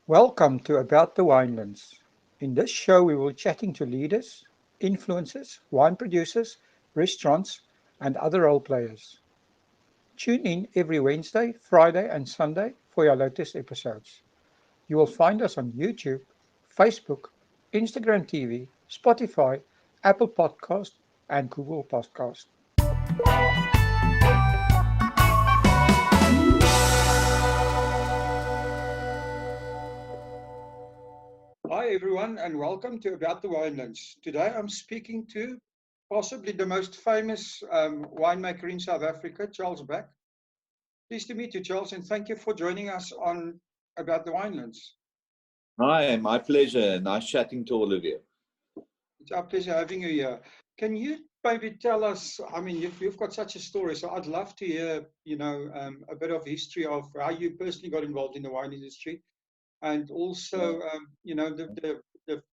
Welcome to About the Winelands. In this show, we will be chatting to leaders, influencers, wine producers, restaurants, and other role players. Tune in every Wednesday, Friday, and Sunday for your latest episodes. You will find us on YouTube, Facebook, Instagram TV, Spotify, Apple Podcast, and Google Podcast. Hi, everyone, and welcome to About the Winelands. Today I'm speaking to possibly the most famous winemaker in South Africa, Charles Back. Pleased to meet you, Charles, and thank you for joining us on About the Winelands. Hi, my pleasure. Nice chatting to all of you. It's our pleasure having you here. Can you maybe tell us, I mean, you've got such a story, so I'd love to hear, a bit of history of how you personally got involved in the wine industry and also, the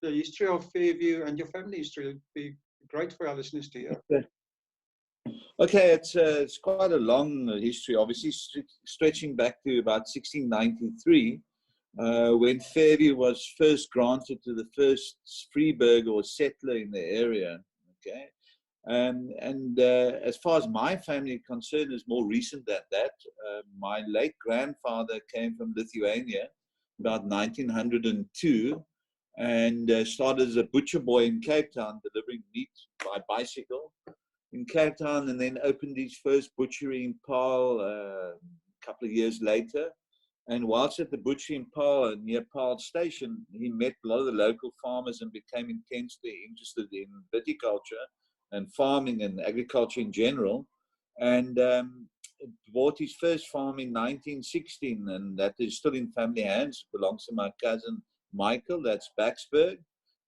history of Fairview and your family history. It'd be great for our listeners to hear. Okay, it's quite a long history, obviously stretching back to about 1693, when Fairview was first granted to the first freeburger or settler in the area. Okay, and as far as my family is concerned, is more recent than that. My late grandfather came from Lithuania about 1902 and started as a butcher boy in Cape Town, delivering meat by bicycle in Cape Town, and then opened his first butchery in Paarl a couple of years later. And whilst at the butchery in Paarl, near Paarl Station, he met a lot of the local farmers and became intensely interested in viticulture and farming and agriculture in general. And bought his first farm in 1916, and that is still in family hands. It belongs to my cousin Michael, that's Backsburg.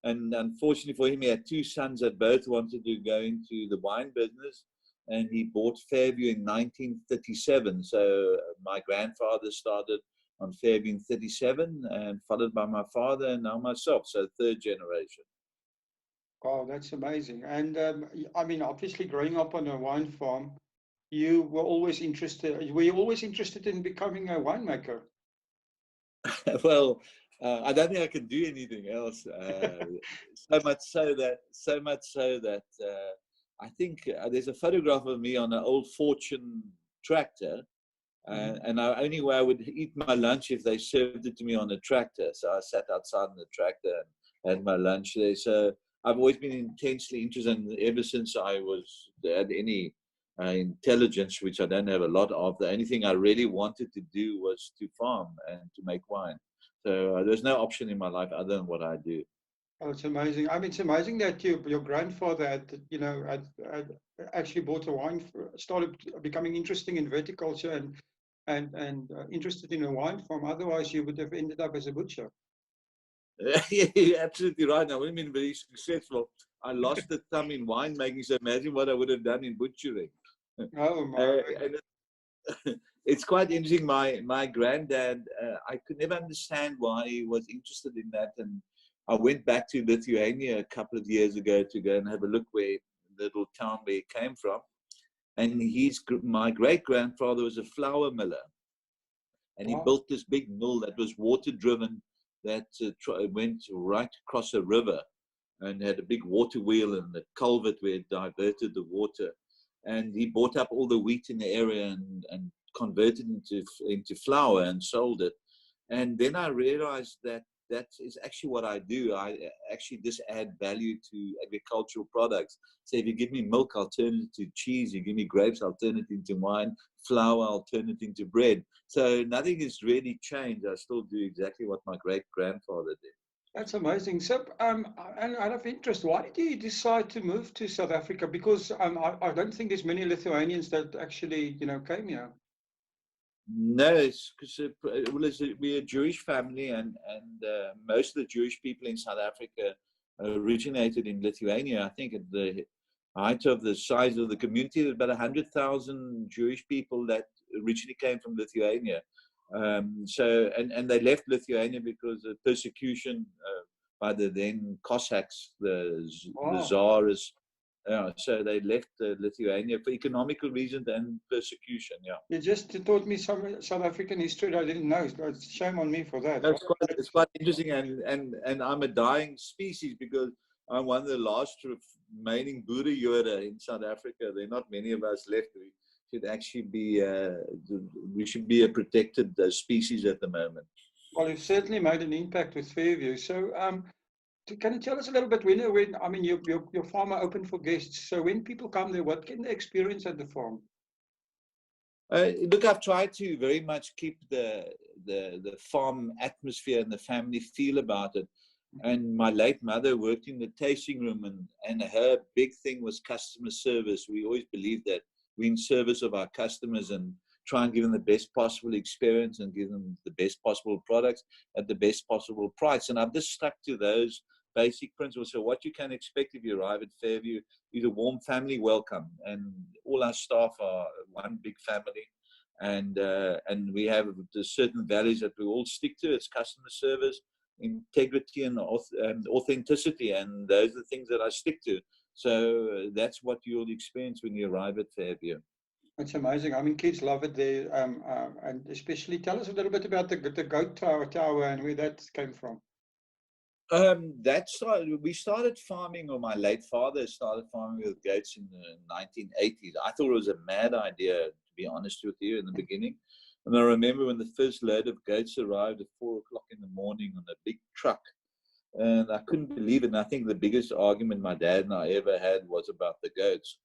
And unfortunately for him, he had two sons that both wanted to go into the wine business. And he bought Fairview in 1937. So my grandfather started on Fairview in 37, and followed by my father and now myself. So third generation. Wow, that's amazing. And I mean, obviously, growing up on a wine farm, were you always interested in becoming a winemaker? Well, I don't think I can do anything else. So much so that I think there's a photograph of me on an old Fortune tractor, and the only way I would eat my lunch if they served it to me on a tractor. So I sat outside on the tractor and had my lunch there. So I've always been intensely interested, and ever since I was had any intelligence, which I don't have a lot of, the only thing I really wanted to do was to farm and to make wine. So there's no option in my life other than what I do. Oh, it's amazing. I mean, it's amazing that your grandfather had actually bought a started becoming interesting in viticulture and interested in a wine farm. Otherwise, you would have ended up as a butcher. Yeah, you're absolutely right. I wouldn't been very successful. I lost the thumb in winemaking, so imagine what I would have done in butchering. Oh my! And it's quite interesting. My granddad, I could never understand why he was interested in that, and I went back to Lithuania a couple of years ago to go and have a look where the little town where he came from. And my great grandfather was a flour miller, and he Wow. built this big mill that was water driven, that went right across a river, and had a big water wheel and a culvert where it diverted the water. And he bought up all the wheat in the area and converted into flour and sold it. And then I realized that that is actually what I do. I actually just add value to agricultural products. So if you give me milk, I'll turn it into cheese. You give me grapes, I'll turn it into wine. Flour, I'll turn it into bread. So nothing has really changed. I still do exactly what my great grandfather did. That's amazing. So, and out of interest, why did you decide to move to South Africa? Because I don't think there's many Lithuanians that actually, came here. No, it's because we're a Jewish family, and most of the Jewish people in South Africa originated in Lithuania. I think at the height of the size of the community, there's about 100,000 Jewish people that originally came from Lithuania. And they left Lithuania because of persecution by the then Cossacks, the Wow. Tsars. So they left Lithuania for economical reasons and persecution. Yeah. You just taught me some South African history that I didn't know. It's shame on me for that. It's quite interesting, and I'm a dying species because I'm one of the last remaining Boere Jode in South Africa. There are not many of us left. We should actually be a protected species at the moment. Well, you've certainly made an impact with Fairview. So, can you tell us a little bit when I mean your farm are open for guests? So when people come there, what can they experience at the farm? Look, I've tried to very much keep the farm atmosphere and the family feel about it. And my late mother worked in the tasting room, and her big thing was customer service. We always believed that we're in service of our customers and try and give them the best possible experience and give them the best possible products at the best possible price. And I've just stuck to those basic principles. So what you can expect if you arrive at Fairview is a warm family welcome, and all our staff are one big family, and we have the certain values that we all stick to. It's customer service, integrity, and authenticity, and those are the things that I stick to. So that's what you'll experience when you arrive at Fairview. It's amazing. I mean, kids love it there, and especially tell us a little bit about the goat tower and where that came from. We started farming, or my late father started farming with goats in the 1980s. I thought it was a mad idea, to be honest with you, in the beginning. And I remember when the first load of goats arrived at 4 o'clock in the morning on a big truck, and I couldn't believe it. And I think the biggest argument my dad and I ever had was about the goats.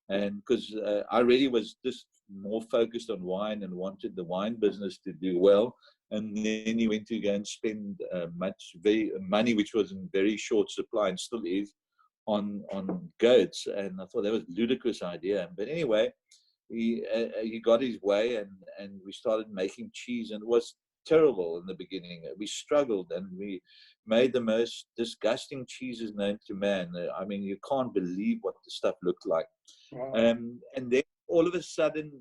And because I really was just more focused on wine and wanted the wine business to do well. And then he went to go and spend money, which was in very short supply and still is, on goats. And I thought that was a ludicrous idea. But anyway, he got his way, and we started making cheese, and it was terrible in the beginning. We struggled, and we made the most disgusting cheeses known to man. I mean, you can't believe what the stuff looked like. Wow. And then all of a sudden,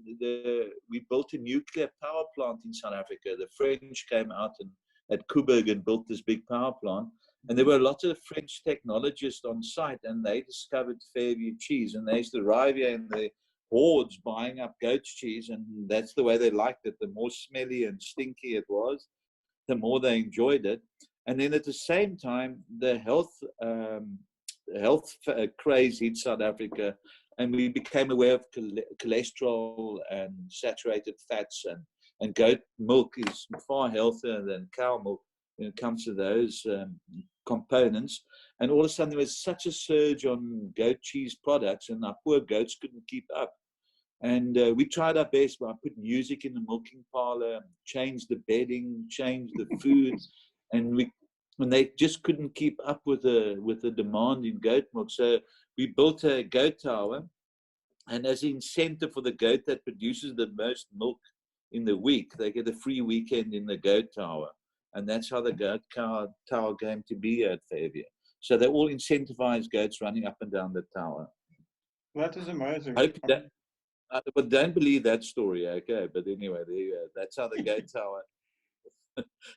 we built a nuclear power plant in South Africa. The French came out at Coburg and built this big power plant. And there were lots of French technologists on site, and they discovered Fairview cheese. And they used to arrive here in the hordes buying up goat's cheese, and that's the way they liked it. The more smelly and stinky it was, the more they enjoyed it. And then at the same time, the health craze hit South Africa, and we became aware of cholesterol and saturated fats, and goat milk is far healthier than cow milk when it comes to those components. And all of a sudden there was such a surge on goat cheese products, and our poor goats couldn't keep up. And we tried our best. I put music in the milking parlor, changed the bedding, changed the food, and they just couldn't keep up with the demand in goat milk. So we built a goat tower, and as an incentive for the goat that produces the most milk in the week, they get a free weekend in the goat tower. And that's how the goat tower came to be at Fairview. So they all incentivize goats running up and down the tower. That is amazing. But don't believe that story, okay? But anyway, that's how the goat tower.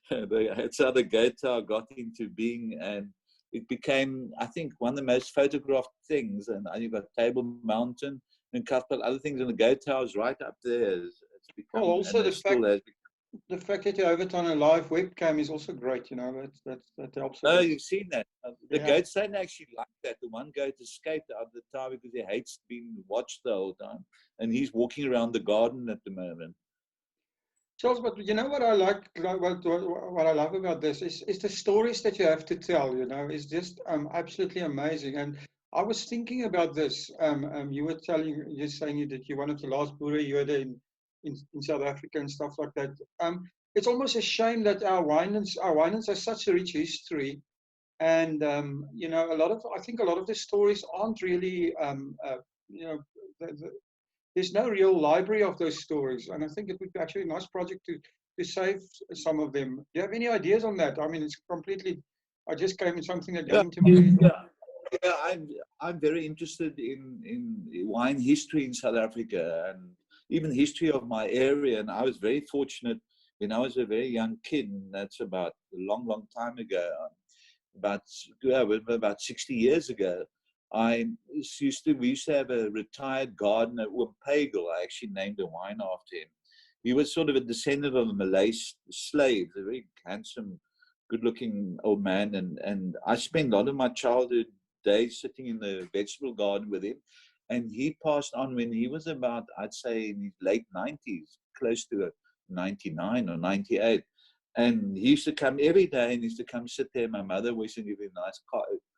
That's how the goat tower got into being, and it became, I think, one of the most photographed things. And you've got Table Mountain and a couple other things, and the goat tower is right up there. It's become, well, also the fact that you have it on a live webcam is also great. You know, that helps. Oh, you've seen that. The goats don't actually like that. The one goat escaped out of the tower because he hates being watched the whole time, and he's walking around the garden at the moment. Charles, but you know what I like, what I love about this is the stories that you have to tell. You know, it's just absolutely amazing. And I was thinking about this. You were saying that you're one of the last Boere Jode in South Africa and stuff like that. It's almost a shame that our winelands have such a rich history, and you know, I think a lot of the stories aren't really you know, there's no real library of those stories, and I think it would be actually a nice project to save some of them. Do you have any ideas on that? I mean, it's completely. I just came in something that came to mind. Yeah, I'm very interested in wine history in South Africa, and even history of my area. And I was very fortunate when I was a very young kid, and that's about a long time ago, about 60 years ago. we used to have a retired gardener, Paarl. I actually named a wine after him. He was sort of a descendant of a Malay slave, a very handsome, good-looking old man. And I spent a lot of my childhood days sitting in the vegetable garden with him. And he passed on when he was about, I'd say, in his late 90s, close to 99 or 98. And he used to come every day, and he used to come sit there. My mother used to give him a nice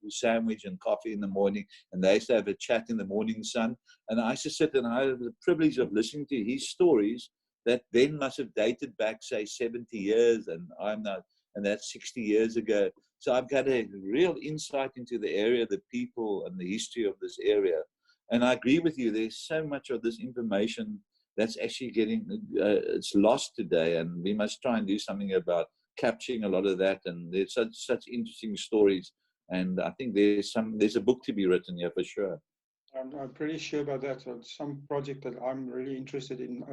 sandwich and coffee in the morning, and they used to have a chat in the morning sun. And I used to sit, and I had the privilege of listening to his stories that then must have dated back, say, 70 years, and that's 60 years ago. So I've got a real insight into the area, the people, and the history of this area. And I agree with you. There's so much of this information that's actually it's lost today, and we must try and do something about capturing a lot of that. And there's such interesting stories, and I think there's a book to be written here for sure. I'm pretty sure about that. So it's some project that I'm really interested in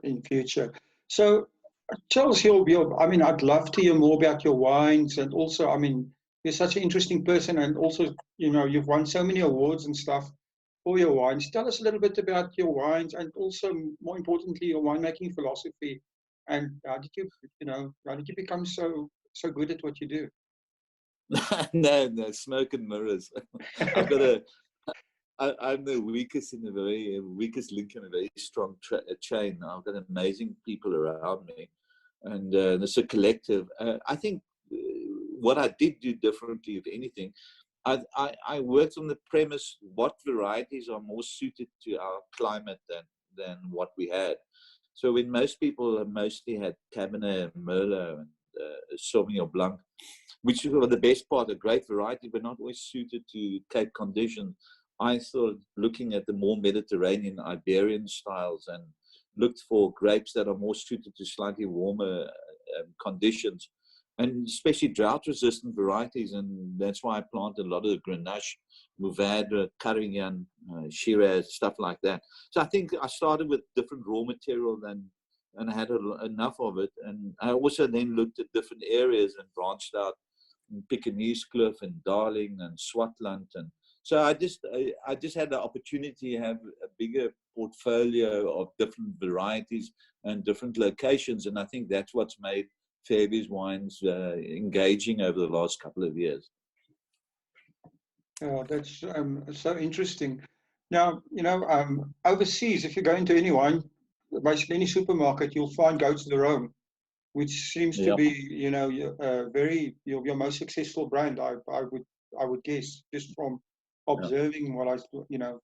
in future. So tell us I mean, I'd love to hear more about your wines, and also, I mean, you're such an interesting person, and also, you've won so many awards and stuff for your wines. Tell us a little bit about your wines, and also, more importantly, your winemaking philosophy, and how did you become so good at what you do? No, smoke and mirrors. I'm the weakest weakest link in a very strong chain. I've got amazing people around me, and it's a collective. I think what I did do differently, if anything, I worked on the premise what varieties are more suited to our climate than what we had. So when most people mostly had Cabernet, Merlot, and Sauvignon Blanc, which were the best part, a great variety, but not always suited to Cape conditions. I started looking at the more Mediterranean, Iberian styles, and looked for grapes that are more suited to slightly warmer conditions, and especially drought-resistant varieties. And that's why I planted a lot of Grenache, Mourvèdre, Carignan, Shiraz, stuff like that. So I think I started with different raw material and I had enough of it. And I also then looked at different areas and branched out in Pekingese Cliff and Darling and Swartland. And so I just had the opportunity to have a bigger portfolio of different varieties and different locations. And I think that's what's made Fairview's wines engaging over the last couple of years. That's so interesting. Now, overseas, if you go into any wine, basically any supermarket, you'll find Goats de Rome, which seems to be, your most successful brand. I would guess, just from observing while I was,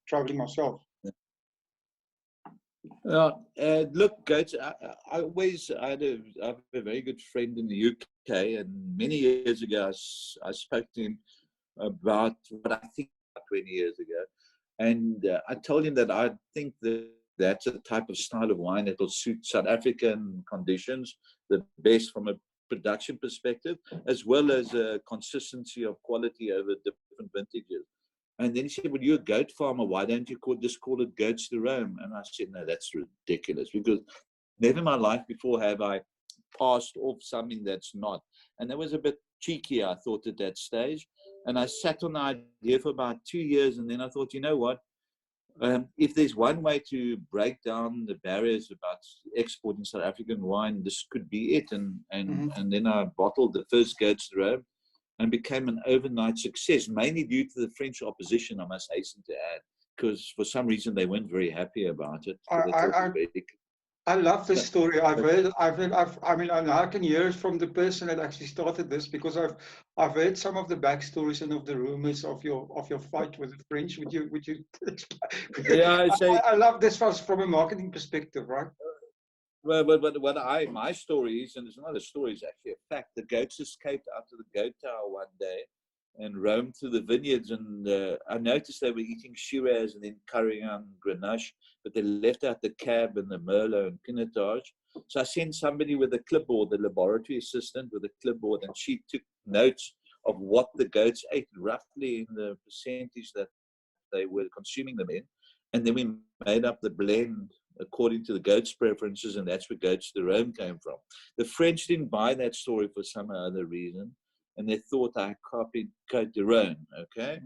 traveling myself. Look, Goats, I have a very good friend in the UK, and many years ago I spoke to him about what I think about 20 years ago. And I told him that I think that's a type of style of wine that will suit South African conditions the best from a production perspective, as well as a consistency of quality over different vintages. And then he said, well, you're a goat farmer. Why don't you just call it Goats de Rome? And I said, no, that's ridiculous, because never in my life before have I passed off something that's not. And that was a bit cheeky, I thought, at that stage. And I sat on the idea for about 2 years. And then I thought, you know what? If there's one way to break down the barriers about exporting South African wine, this could be it. And then I bottled the first Goats de Rome and became an overnight success, mainly due to the French opposition, I must hasten to add, because for some reason they weren't very happy about it. I love this story. I mean, I can hear it from the person that actually started this, because I've heard some of the backstories and of the rumors of your fight with the French. Would you Yeah, I love this from a marketing perspective, right? Well, my story is, and it's not a story, it's actually a fact. The goats escaped out of the goat tower one day and roamed through the vineyards, and I noticed they were eating Shiraz and then Carignan, Grenache, but they left out the Cab and the Merlot and Pinotage. So I sent somebody with a clipboard, the laboratory assistant with a clipboard, and she took notes of what the goats ate, roughly in the percentage that they were consuming them in. And then we made up the blend according to the goat's preferences, and that's where Goats de Rome came from. The French didn't buy that story for some other reason, and they thought I copied Goat de Rome, okay?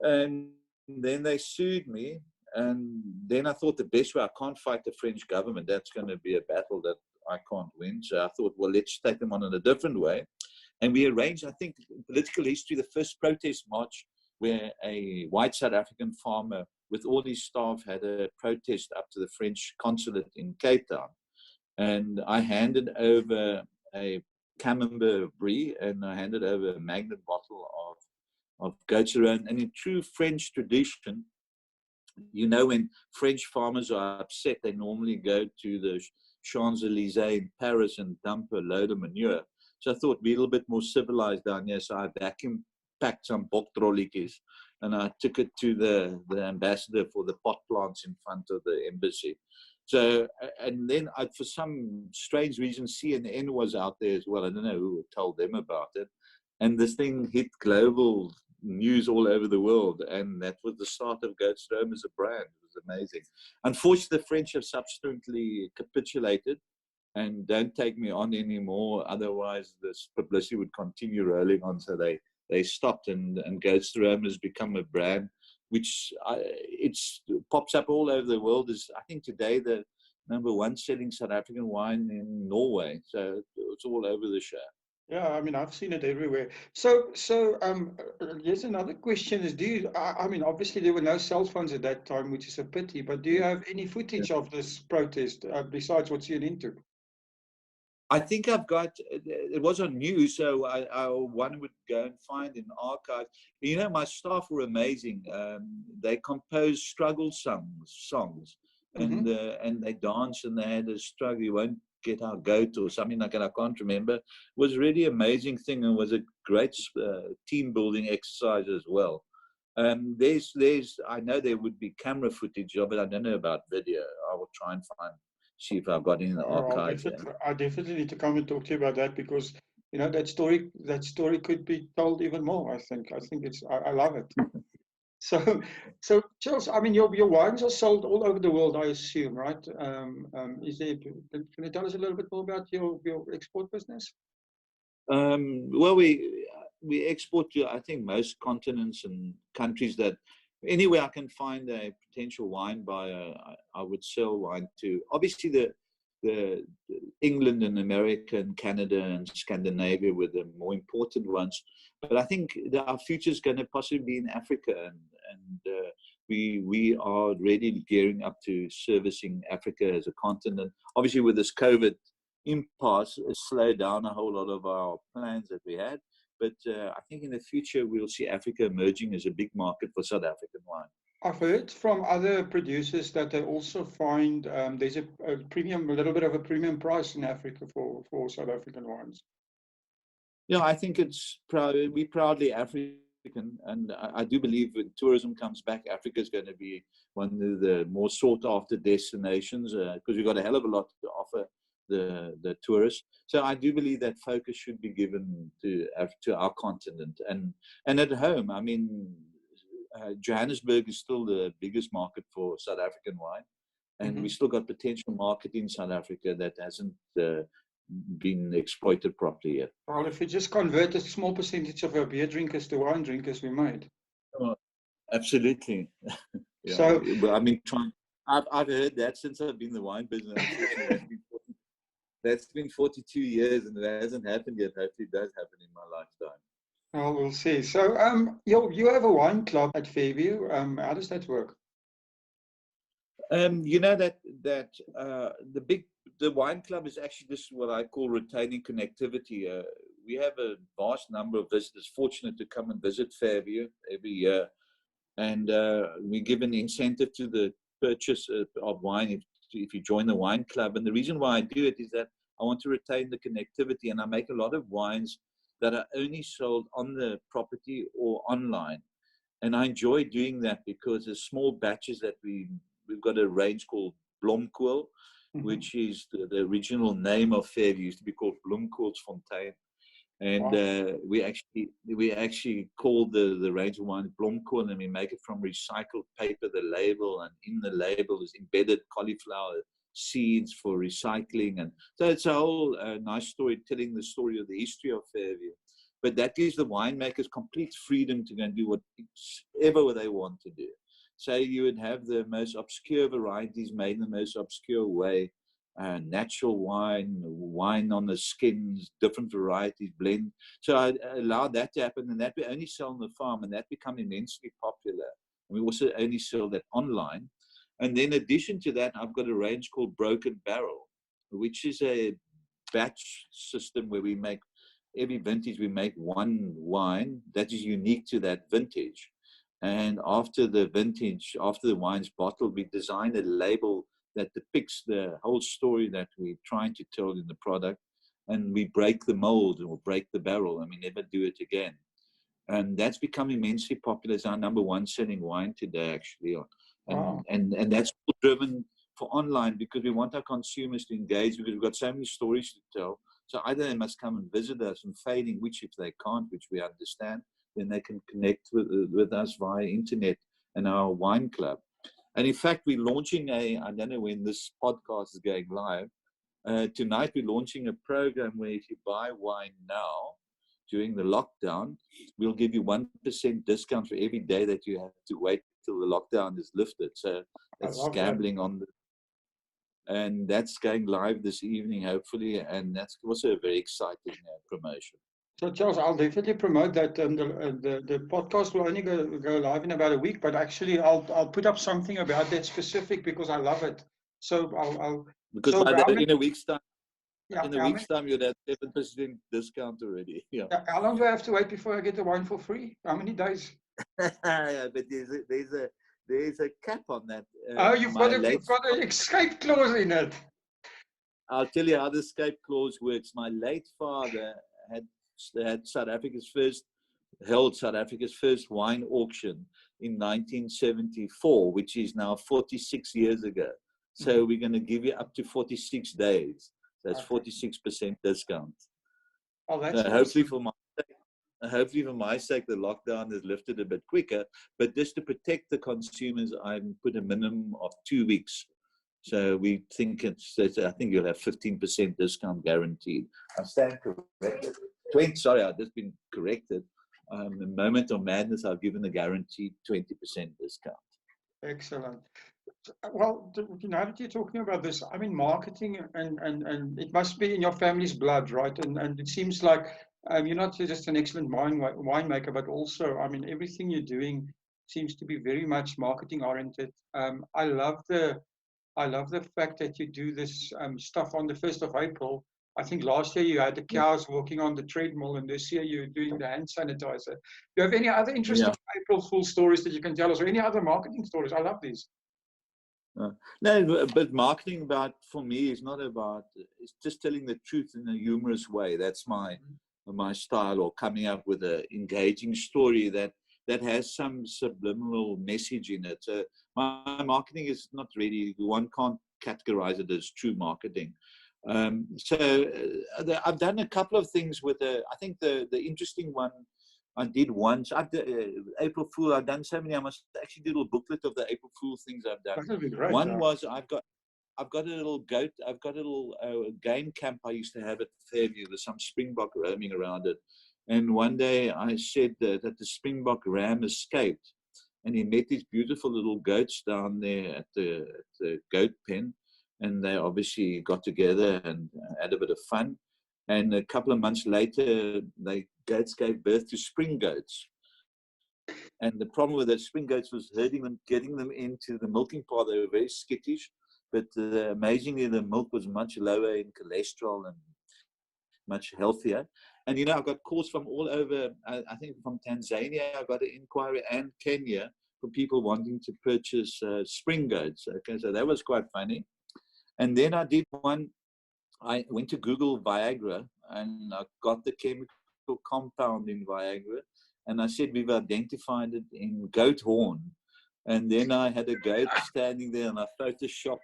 And then they sued me. And then I thought the best way, I can't fight the French government. That's going to be a battle that I can't win. So I thought, well, let's take them on in a different way. And we arranged, I think, in political history, the first protest march where a white South African farmer with all his staff had a protest up to the French consulate in Cape Town. And I handed over a Camembert Brie and I handed over a magnet bottle of goat's sirah. And in true French tradition, you know, when French farmers are upset, they normally go to the Champs-Élysées in Paris and dump a load of manure. So I thought be a little bit more civilized down here. So I vacuum packed some boktrolletjies and I took it to the ambassador for the pot plants in front of the embassy. So, and then for some strange reason, CNN was out there as well. I don't know who told them about it. And this thing hit global news all over the world. And that was the start of Goat's Sirah as a brand. It was amazing. Unfortunately, the French have subsequently capitulated and don't take me on anymore. Otherwise, this publicity would continue rolling on. So they stopped, and Goat's Sirah has become a brand which pops up all over the world. Is I think today the #1 selling South African wine in Norway. So it's all over the show. Yeah, I mean, I've seen it everywhere. So, here's another question: is I mean, obviously there were no cell phones at that time, which is a pity. But do you have any footage of this protest besides what you're into? I think I've got, it was on news, so one would go and find in archives. You know, my staff were amazing. They composed struggle songs, and they danced, and they had a struggle. You won't get our goat or something like that. I can't remember. It was really amazing thing, and was a great team building exercise as well. I know there would be camera footage of it. I don't know about video. I will try and see if I've got it in the archives. I definitely need to come and talk to you about that, because you know that story could be told even more. I think I love it. So Charles, I mean, your wines are sold all over the world, I assume, right? Can you tell us a little bit more about your export business? Well, we export to, I think, most continents and countries. That anywhere I can find a potential wine buyer, I would sell wine to. Obviously, the England and America and Canada and Scandinavia were the more important ones. But I think that our future is going to possibly be in Africa, and we are really gearing up to servicing Africa as a continent. Obviously, with this COVID impasse, it slowed down a whole lot of our plans that we had. But I think in the future, we'll see Africa emerging as a big market for South African wine. I've heard from other producers that they also find there's a little bit of a premium price in Africa for South African wines. Yeah, I think we're proudly African, and I do believe when tourism comes back, Africa is going to be one of the more sought after destinations, because we've got a hell of a lot to offer the tourists. So I do believe that focus should be given to our continent and at home. I mean, Johannesburg is still the biggest market for South African wine, and we still got potential market in South Africa that hasn't been exploited properly yet. Well, if we just convert a small percentage of our beer drinkers to wine drinkers, we might. Oh, absolutely. Yeah. So, well, I mean, I've heard that since I've been in the wine business. Unfortunately, that's been 42 years, and it hasn't happened yet. Hopefully, it does happen in my lifetime. well, we'll see. So, you have a wine club at Fairview. How does that work? You know that the wine club is actually just what I call retaining connectivity. We have a vast number of visitors fortunate to come and visit Fairview every year, and we give an incentive to the purchase of wine if you join the wine club. And the reason why I do it is that I want to retain the connectivity, and I make a lot of wines that are only sold on the property or online. And I enjoy doing that because there's small batches that we've got a range called Blomkool, which is the original name of Fairview. It used to be called Bloemkoolsfontein. And we actually call the range of wine Blomkool, and we make it from recycled paper, the label, and in the label is embedded cauliflower seeds for recycling. And so it's a whole nice story, telling the story of the history of Fairview. But that gives the winemakers complete freedom to go and do whatever they want to do. So you would have the most obscure varieties made in the most obscure way, natural wine on the skins, different varieties, blend. So I allowed that to happen, and that we only sell on the farm, and that become immensely popular. And we also only sell that online. And then in addition to that, I've got a range called Broken Barrel, which is a batch system where we make, every vintage we make one wine that is unique to that vintage. And after the vintage, after the wine's bottled, we design a label that depicts the whole story that we're trying to tell in the product. And we break the mold or break the barrel, and we never do it again. And that's become immensely popular. It's our #1 selling wine today, actually. Wow. And that's driven for online, because we want our consumers to engage, because we've got so many stories to tell. So either they must come and visit us and failing, which if they can't, which we understand, then they can connect with us via internet and our wine club. And in fact, we're launching I don't know when this podcast is going live, tonight we're launching a program where if you buy wine now, during the lockdown, we'll give you 1% discount for every day that you have to wait till the lockdown is lifted. So that's gambling on the, and that's going live this evening, hopefully, and that's also a very exciting promotion. So Charles, I'll definitely promote that. The podcast will only go live in about a week, but actually I'll put up something about that specific because I love it. So because so in a week's time, yeah, in a week's time, you'll have 7% discount already. Yeah. How long do I have to wait before I get the wine for free? How many days? Yeah, but there's a cap on that. Oh, you've got an escape clause in it. I'll tell you how the escape clause works. My late father held South Africa's first wine auction in 1974, which is now 46 years ago. So we're going to give you up to 46 days. That's 46% discount. Oh, that's so hopefully for my sake, the lockdown is lifted a bit quicker. But just to protect the consumers, I put a minimum of 2 weeks. So we think I think you'll have 15% discount guaranteed. I stand corrected. I've just been corrected. A moment of madness, I've given a guaranteed 20% discount. Excellent. Well, now that you're talking about this, I mean, marketing and it must be in your family's blood, right? And it seems like you're not just an excellent winemaker, but also, I mean, everything you're doing seems to be very much marketing oriented. I love the fact that you do this stuff on the 1st of April. I think last year you had the cows walking on the treadmill, and this year you're doing the hand sanitizer. Do you have any other interesting April Fool stories that you can tell us, or any other marketing stories? I love these. No, but marketing for me is not about, it's just telling the truth in a humorous way. That's my style, or coming up with an engaging story that has some subliminal message in it. So my marketing is not really, one can't categorize it as true marketing. I've done a couple of things with I think the interesting one I did once. April Fool, I've done so many. I must actually do a little booklet of the April Fool things I've done. That would be great. One was I've got a little goat. I've got a little game camp I used to have at Fairview. There's some springbok roaming around it. And one day I said that the springbok ram escaped, and he met these beautiful little goats down there at the goat pen. And they obviously got together and had a bit of fun. And a couple of months later, goats gave birth to spring goats. And the problem with the spring goats was herding them, getting them into the milking part. They were very skittish, but amazingly, the milk was much lower in cholesterol and much healthier. And, you know, I got calls from all over, I think from Tanzania, I got an inquiry, and Kenya, for people wanting to purchase spring goats. Okay, so that was quite funny. And then I did one. I went to Google Viagra, and I got the chemical compound in Viagra, and I said we've identified it in goat horn. And then I had a goat standing there, and I photoshopped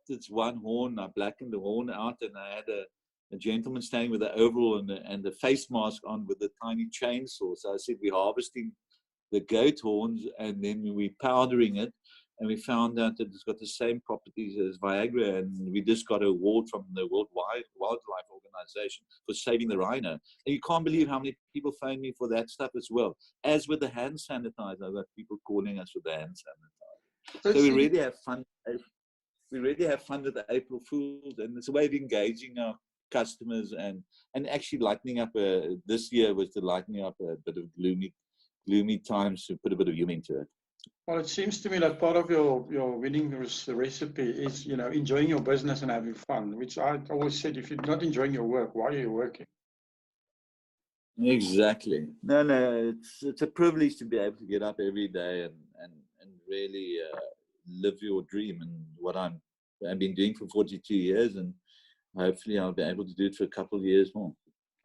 its one horn. I blackened the horn out, and I had a gentleman standing with the overall and the face mask on with a tiny chainsaw. So I said we're harvesting the goat horns, and then we're powdering it. and we found out that it's got the same properties as Viagra, and we just got an award from the World Wildlife Organization for saving the rhino. And you can't believe how many people phone me for that stuff as well. As with the hand sanitizer, I've got people calling us for the hand sanitizer. So we really have fun. We really have fun with the April Fools, and it's a way of engaging our customers and actually lightening up. This year was to lightening up a bit of gloomy times, to put a bit of humor into it. Well, it seems to me like part of your winning recipe is, you know, enjoying your business and having fun, which I always said, if you're not enjoying your work, why are you working? Exactly. No, it's a privilege to be able to get up every day and really live your dream, and what I've been doing for 42 years, and hopefully I'll be able to do it for a couple of years more.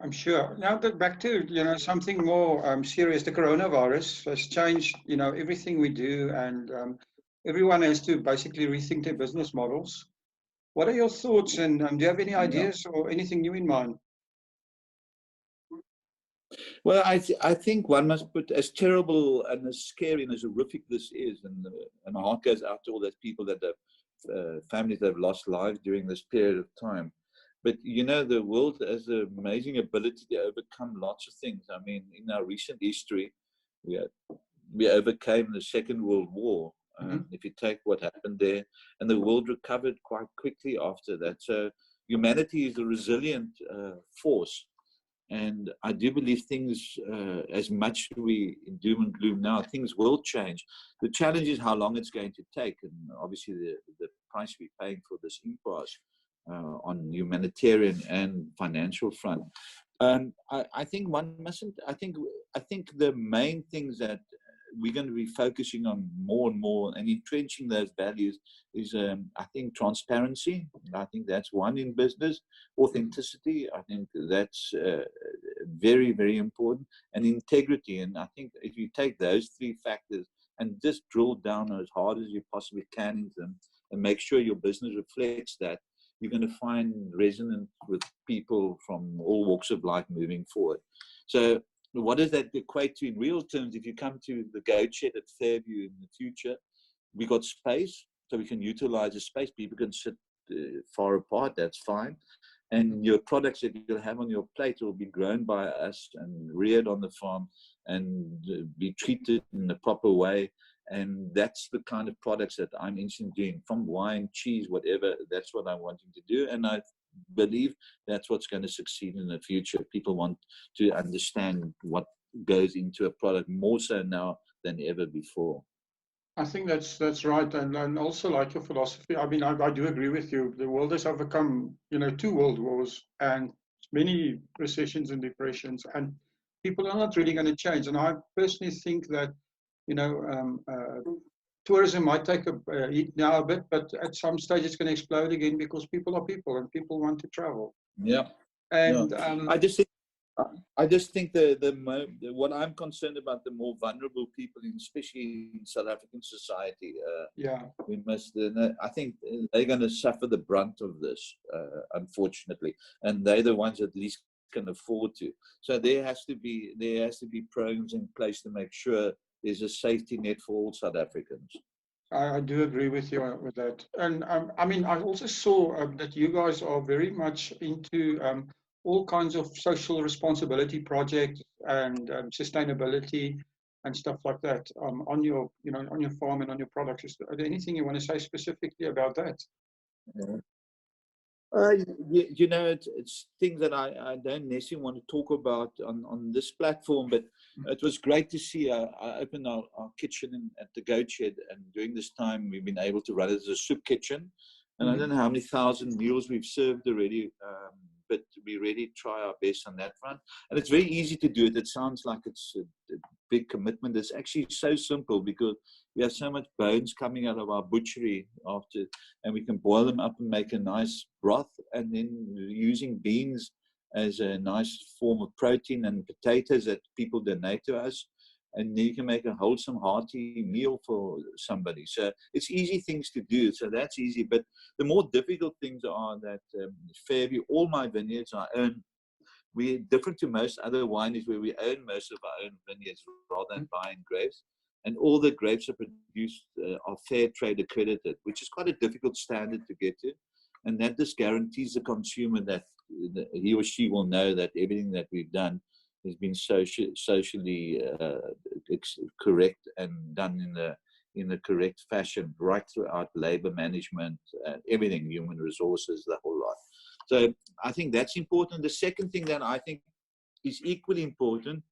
I'm sure. Now that back to, you know, something more serious, the coronavirus has changed, you know, everything we do, and everyone has to basically rethink their business models. What are your thoughts, and do you have any ideas or anything new in mind? Well, I think one must put, as terrible and as scary and as horrific this is, and my heart goes out to all those people that have families that have lost lives during this period of time. But you know, the world has an amazing ability to overcome lots of things. I mean, in our recent history, we overcame the Second World War. If you take what happened there, and the world recovered quite quickly after that. So humanity is a resilient force. And I do believe things, as much as we in doom and gloom now, things will change. The challenge is how long it's going to take, and obviously the price we're paying for this impasse on humanitarian and financial front. I think one mustn't. I think the main things that we're going to be focusing on more and more and entrenching those values is, I think, transparency. I think that's one in business. Authenticity, I think that's very, very important. And integrity. And I think if you take those three factors and just drill down as hard as you possibly can into them and make sure your business reflects that, you're going to find resonance with people from all walks of life moving forward. So what does that equate to in real terms? If you come to the goat shed at Fairview in the future, we got space, so we can utilize the space. People can sit far apart, that's fine. And your products that you'll have on your plate will be grown by us and reared on the farm and be treated in the proper way. And that's the kind of products that I'm interested in doing, from wine, cheese, whatever. That's what I'm wanting to do. And I believe that's what's going to succeed in the future. People want to understand what goes into a product more so now than ever before. I think that's right, and also like your philosophy. I mean, I do agree with you. The world has overcome, you know, 2 world wars and many recessions and depressions, and people are not really going to change. And I personally think that, you know, tourism might take a hit now a bit, but at some stage it's going to explode again, because people are people and people want to travel. Yeah. And I just think what I'm concerned about, the more vulnerable people, especially in South African society, we must. I think they're going to suffer the brunt of this, unfortunately, and they're the ones that least can afford to. So there has to be programs in place to make sure there's a safety net for all South Africans. I do agree with you with that. And I mean, I also saw that you guys are very much into all kinds of social responsibility projects and sustainability and stuff like that on your, you know, on your farm and on your products. Is there anything you want to say specifically about that? You know, it's things that I don't necessarily want to talk about on this platform, but it was great to see. I opened our kitchen at the goat shed, and during this time we've been able to run it as a soup kitchen. And I don't know how many thousand meals we've served already, but we really try our best on that front. And it's very easy to do it. It sounds like it's a big commitment. It's actually so simple, because we have so much bones coming out of our butchery after, and we can boil them up and make a nice broth, and then using beans as a nice form of protein, and potatoes that people donate to us. And then you can make a wholesome, hearty meal for somebody. So it's easy things to do. So that's easy. But the more difficult things are that Fairview, all my vineyards I own. We're different to most other wineries where we own most of our own vineyards rather than buying grapes. and all the grapes are produced are fair trade accredited, which is quite a difficult standard to get to. And that just guarantees the consumer that he or she will know that everything that we've done has been socially correct and done in the correct fashion, right throughout labor management, everything, human resources, the whole lot. So I think that's important. The second thing that I think is equally important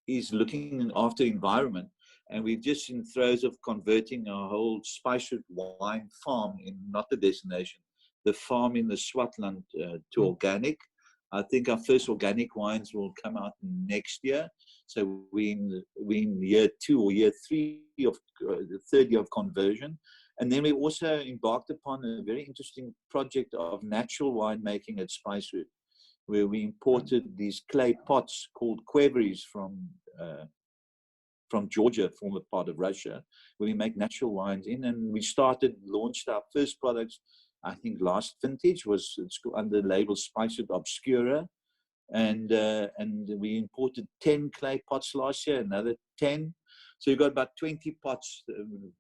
is looking after environment. And we're just in throes of converting our whole spicewood wine farm, not the destination, the farm in the Swartland to organic. I think our first organic wines will come out next year. So we in year 2 or year 3 of the third year of conversion. And then we also embarked upon a very interesting project of natural winemaking at Spicewood, where we imported these clay pots called quevries from Georgia, former part of Russia, where we make natural wines in. And we launched our first products, I think last vintage was under the label Spicewood Obscura. And we imported 10 clay pots last year, another 10. So you've got about 20 pots,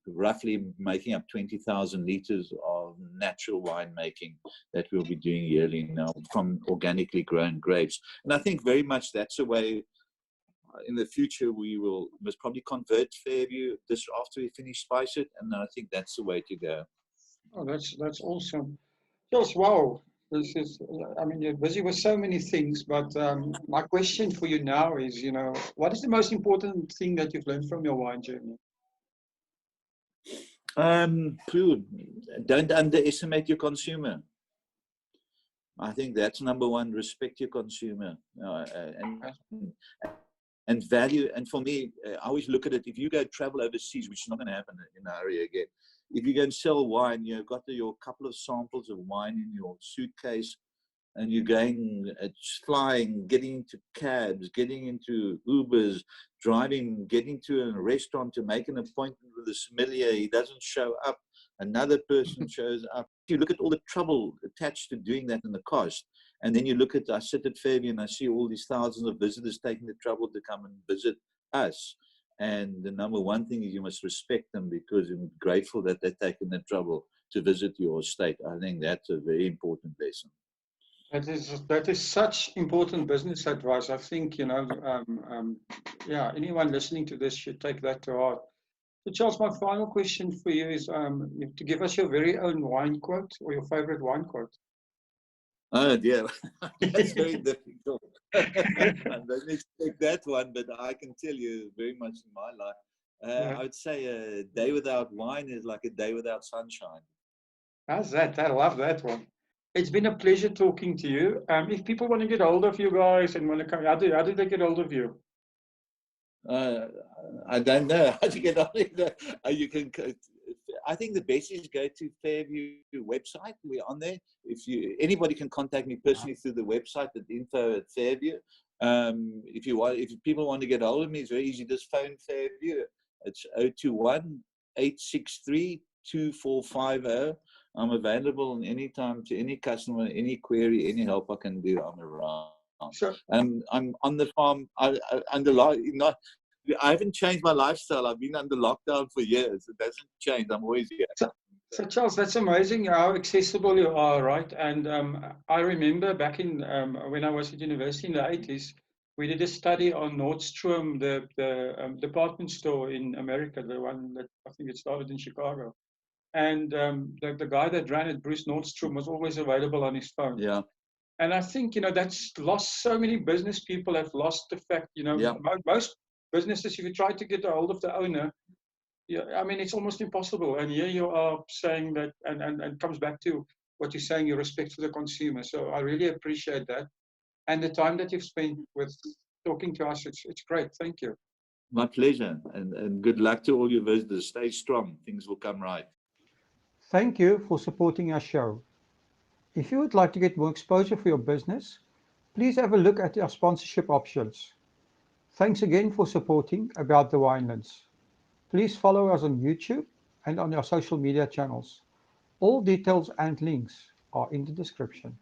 roughly making up 20,000 liters of natural winemaking that we'll be doing yearly now from organically grown grapes. And I think very much that's the way in the future we will most probably convert Fairview this after we finish Spice It, and I think that's the way to go. Oh, that's awesome. Just wow. This is, I mean, you're busy with so many things, but my question for you now is, you know, what is the most important thing that you've learned from your wine journey? Don't underestimate your consumer. I think that's number one. Respect your consumer, and value. And for me, I always look at it. If you go travel overseas, which is not going to happen in our area again, if you go and sell wine, you've got your couple of samples of wine in your suitcase, and you're going, flying, getting into cabs, getting into Ubers, driving, getting to a restaurant to make an appointment with a sommelier. He doesn't show up. Another person shows up. You look at all the trouble attached to doing that and the cost. And then you look at, I sit at Fairview and I see all these thousands of visitors taking the trouble to come and visit us. And the number one thing is you must respect them because you're grateful that they're taking the trouble to visit your estate. I think that's a very important lesson. That is such important business advice. I think, you know, yeah, anyone listening to this should take that to heart. So Charles, my final question for you is to give us your very own wine quote or your favorite wine quote. Oh dear, that's very difficult. I don't expect that one, but I can tell you very much in my life. I would say a day without wine is like a day without sunshine. How's that? I love that one. It's been a pleasure talking to you. If people want to get hold of you guys and want to come, how do they get hold of you? I don't know how to get hold of you. You can. I think the best is go to Fairview website. We're on there. Anybody can contact me personally through the website at info@Fairview. If people want to get hold of me, it's very easy. Just phone Fairview. It's 021-863-2450. I'm available any time to any customer, any query, any help I can do. I'm around. Sure. I'm on the farm. I haven't changed my lifestyle. I've been under lockdown for years. It doesn't change. I'm always here. So Charles, that's amazing how accessible you are, right? And I remember back in when I was at university in the 80s, we did a study on Nordstrom, the department store in America, the one that I think it started in Chicago. And the guy that ran it, Bruce Nordstrom, was always available on his phone. Yeah. And I think, you know, that's lost. So many business people have lost the fact, you know, most businesses, if you try to get a hold of the owner, I mean, it's almost impossible. And here you are saying that, and comes back to what you're saying, your respect for the consumer. So I really appreciate that. And the time that you've spent with talking to us, it's great. Thank you. My pleasure. And good luck to all your visitors. Stay strong. Things will come right. Thank you for supporting our show. If you would like to get more exposure for your business, please have a look at our sponsorship options. Thanks again for supporting About the Winelands. Please follow us on YouTube and on our social media channels. All details and links are in the description.